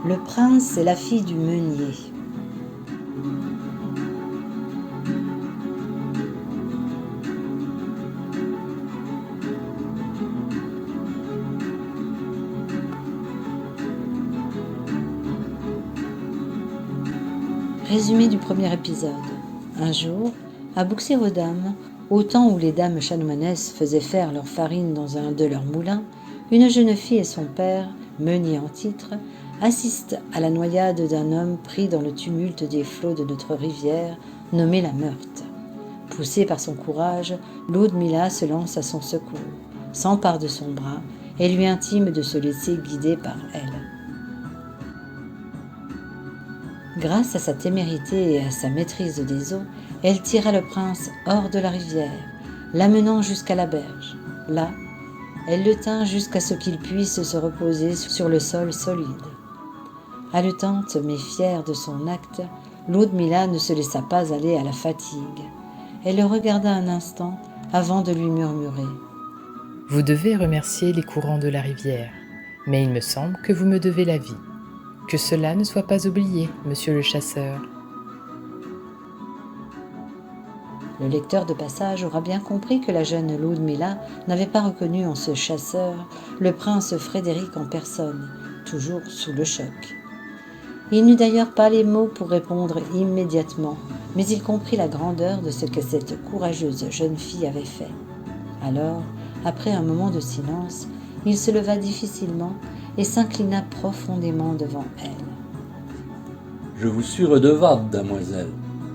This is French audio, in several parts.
Le prince et la fille du meunier. Résumé du premier épisode. Un jour, à Bouxières-aux-Dames, au temps où les dames chanoinesses faisaient faire leur farine dans un de leurs moulins, une jeune fille et son père, meunier en titre, assistent à la noyade d'un homme pris dans le tumulte des flots de notre rivière, nommée la Meurthe. Poussée par son courage, Ludmilla se lance à son secours, s'empare de son bras et lui intime de se laisser guider par elle. Grâce à sa témérité et à sa maîtrise des eaux, elle tira le prince hors de la rivière, l'amenant jusqu'à la berge. Là, elle le tint jusqu'à ce qu'il puisse se reposer sur le sol solide. Haletante mais fière de son acte, Ludmilla ne se laissa pas aller à la fatigue. Elle le regarda un instant avant de lui murmurer : « Vous devez remercier les courants de la rivière, mais il me semble que vous me devez la vie. Que cela ne soit pas oublié, monsieur le chasseur. » Le lecteur de passage aura bien compris que la jeune Ludmilla n'avait pas reconnu en ce chasseur le prince Frédéric en personne, toujours sous le choc. Il n'eut d'ailleurs pas les mots pour répondre immédiatement, mais il comprit la grandeur de ce que cette courageuse jeune fille avait fait. Alors, après un moment de silence, il se leva difficilement et s'inclina profondément devant elle. « Je vous suis redevable, damoiselle.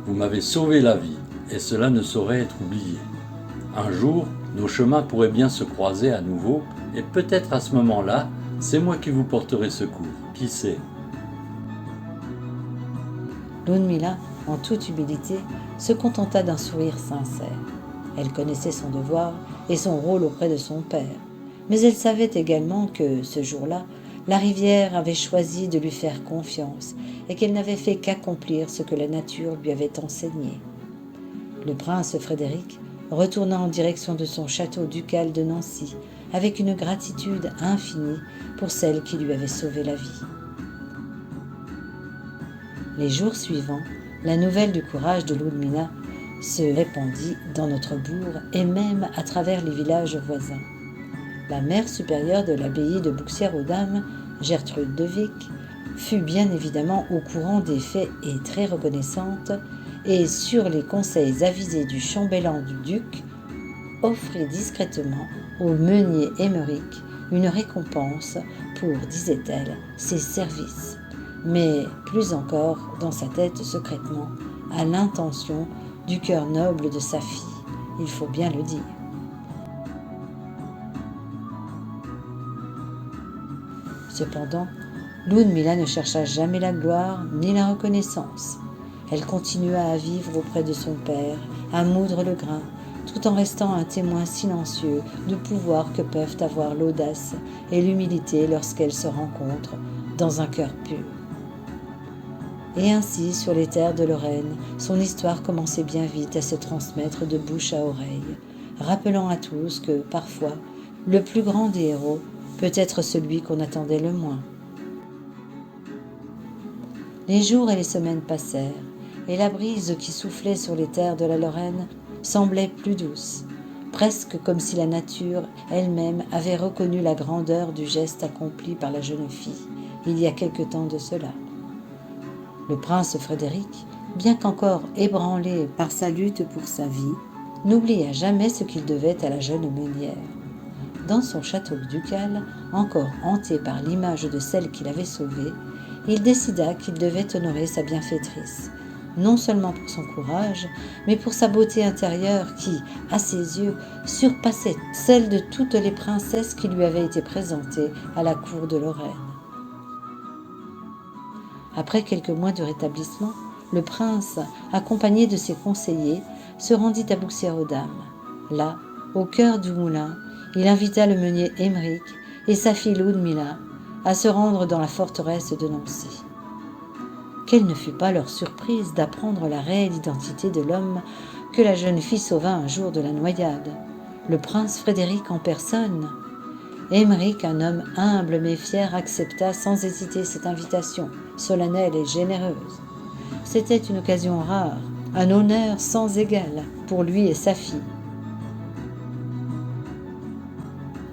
Vous m'avez sauvé la vie, et cela ne saurait être oublié. Un jour, nos chemins pourraient bien se croiser à nouveau, et peut-être à ce moment-là, c'est moi qui vous porterai secours. Qui sait ?» Ludmilla, en toute humilité, se contenta d'un sourire sincère. Elle connaissait son devoir et son rôle auprès de son père, mais elle savait également que, ce jour-là, la rivière avait choisi de lui faire confiance et qu'elle n'avait fait qu'accomplir ce que la nature lui avait enseigné. Le prince Frédéric retourna en direction de son château ducal de Nancy avec une gratitude infinie pour celle qui lui avait sauvé la vie. Les jours suivants, la nouvelle du courage de Ludmilla se répandit dans notre bourg et même à travers les villages voisins. La mère supérieure de l'abbaye de Bouxières-aux-Dames, Gertrude de Vic, fut bien évidemment au courant des faits et très reconnaissante, et sur les conseils avisés du chambellan du duc, offrit discrètement au meunier Émeric une récompense pour, disait-elle, ses services, mais plus encore dans sa tête secrètement, à l'intention du cœur noble de sa fille, il faut bien le dire. Cependant, Ludmilla ne chercha jamais la gloire ni la reconnaissance. Elle continua à vivre auprès de son père, à moudre le grain, tout en restant un témoin silencieux du pouvoir que peuvent avoir l'audace et l'humilité lorsqu'elles se rencontrent dans un cœur pur. Et ainsi, sur les terres de Lorraine, son histoire commençait bien vite à se transmettre de bouche à oreille, rappelant à tous que, parfois, le plus grand des héros peut être celui qu'on attendait le moins. Les jours et les semaines passèrent, et la brise qui soufflait sur les terres de la Lorraine semblait plus douce, presque comme si la nature elle-même avait reconnu la grandeur du geste accompli par la jeune fille, il y a quelque temps de cela. Le prince Frédéric, bien qu'encore ébranlé par sa lutte pour sa vie, n'oublia jamais ce qu'il devait à la jeune meunière. Dans son château ducal, encore hanté par l'image de celle qu'il avait sauvée, il décida qu'il devait honorer sa bienfaitrice, non seulement pour son courage, mais pour sa beauté intérieure qui, à ses yeux, surpassait celle de toutes les princesses qui lui avaient été présentées à la cour de Lorraine. Après quelques mois de rétablissement, le prince, accompagné de ses conseillers, se rendit à Bouxières-aux-Dames. Là, au cœur du moulin, il invita le meunier Émeric et sa fille Ludmilla à se rendre dans la forteresse de Nancy. Quelle ne fut pas leur surprise d'apprendre la réelle identité de l'homme que la jeune fille sauva un jour de la noyade, le prince Frédéric en personne. Émeric, un homme humble mais fier, accepta sans hésiter cette invitation, solennelle et généreuse. C'était une occasion rare, un honneur sans égal pour lui et sa fille.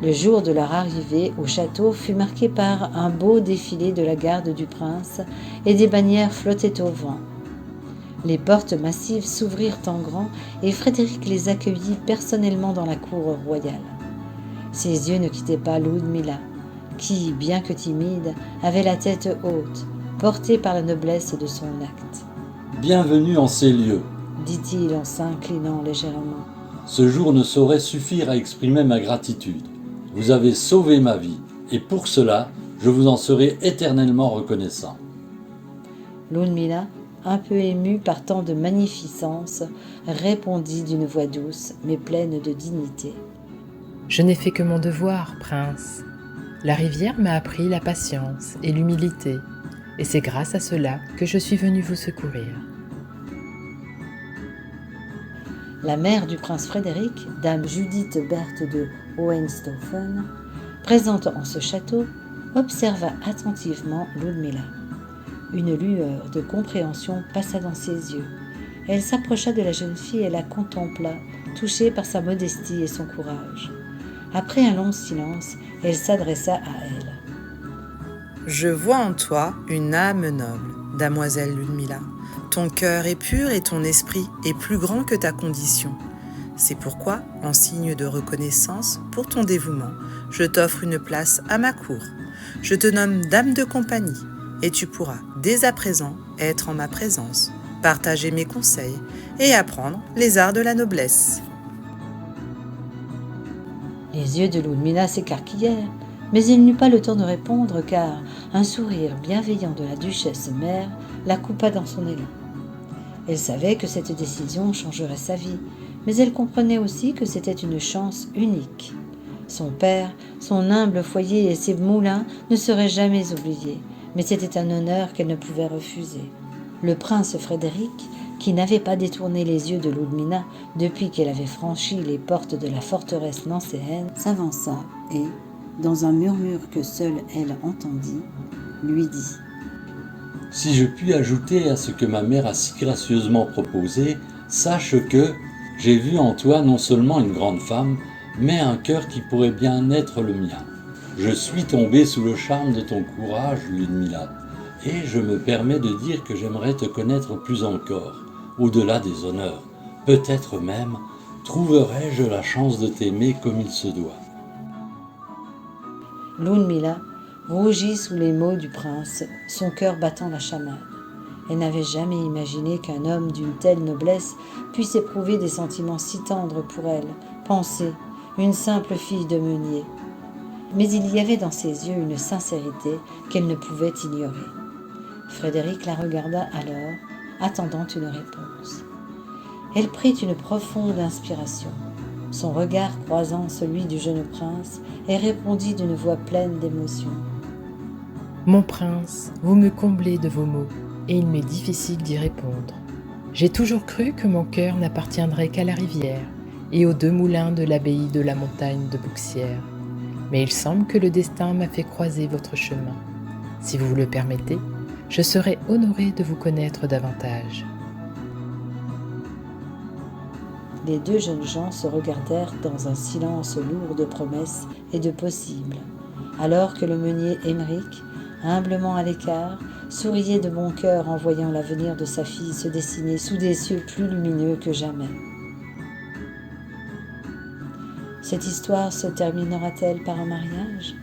Le jour de leur arrivée au château fut marqué par un beau défilé de la garde du prince et des bannières flottaient au vent. Les portes massives s'ouvrirent en grand et Frédéric les accueillit personnellement dans la cour royale. Ses yeux ne quittaient pas Ludmilla, qui, bien que timide, avait la tête haute, portée par la noblesse de son acte. « Bienvenue en ces lieux, dit-il en s'inclinant légèrement. Ce jour ne saurait suffire à exprimer ma gratitude. Vous avez sauvé ma vie, et pour cela, je vous en serai éternellement reconnaissant. » Ludmilla, un peu émue par tant de magnificence, répondit d'une voix douce, mais pleine de dignité. « Je n'ai fait que mon devoir, prince. La rivière m'a appris la patience et l'humilité, et c'est grâce à cela que je suis venue vous secourir. » La mère du prince Frédéric, dame Judith Berthe de Hohenstaufen, présente en ce château, observa attentivement Ludmilla. Une lueur de compréhension passa dans ses yeux. Elle s'approcha de la jeune fille et la contempla, touchée par sa modestie et son courage. Après un long silence, elle s'adressa à elle. « Je vois en toi une âme noble, damoiselle Ludmilla. Ton cœur est pur et ton esprit est plus grand que ta condition. C'est pourquoi, en signe de reconnaissance pour ton dévouement, je t'offre une place à ma cour. Je te nomme dame de compagnie, et tu pourras, dès à présent, être en ma présence, partager mes conseils et apprendre les arts de la noblesse. » Les yeux de Ludmilla s'écarquillèrent, mais il n'eut pas le temps de répondre car un sourire bienveillant de la duchesse mère la coupa dans son élan. Elle savait que cette décision changerait sa vie, mais elle comprenait aussi que c'était une chance unique. Son père, son humble foyer et ses moulins ne seraient jamais oubliés, mais c'était un honneur qu'elle ne pouvait refuser. Le prince Frédéric, qui n'avait pas détourné les yeux de Ludmilla depuis qu'elle avait franchi les portes de la forteresse nancéenne, s'avança et, dans un murmure que seule elle entendit, lui dit « Si je puis ajouter à ce que ma mère a si gracieusement proposé, sache que j'ai vu en toi non seulement une grande femme, mais un cœur qui pourrait bien être le mien. Je suis tombé sous le charme de ton courage, Ludmilla, et je me permets de dire que j'aimerais te connaître plus encore, au-delà des honneurs. Peut-être même trouverai-je la chance de t'aimer comme il se doit. » Ludmilla rougit sous les mots du prince, son cœur battant la chamade. Elle n'avait jamais imaginé qu'un homme d'une telle noblesse puisse éprouver des sentiments si tendres pour elle, penser, une simple fille de meunier. Mais il y avait dans ses yeux une sincérité qu'elle ne pouvait ignorer. Frédéric la regarda alors, attendant une réponse. Elle prit une profonde inspiration, son regard croisant celui du jeune prince, et répondit d'une voix pleine d'émotion. « Mon prince, vous me comblez de vos mots, et il m'est difficile d'y répondre. J'ai toujours cru que mon cœur n'appartiendrait qu'à la rivière et aux 2 moulins de l'abbaye de la montagne de Bouxières. Mais il semble que le destin m'a fait croiser votre chemin. Si vous le permettez, je serai honoré de vous connaître davantage. » Les 2 jeunes gens se regardèrent dans un silence lourd de promesses et de possibles, alors que le meunier Émeric, humblement à l'écart, souriait de bon cœur en voyant l'avenir de sa fille se dessiner sous des cieux plus lumineux que jamais. Cette histoire se terminera-t-elle par un mariage ?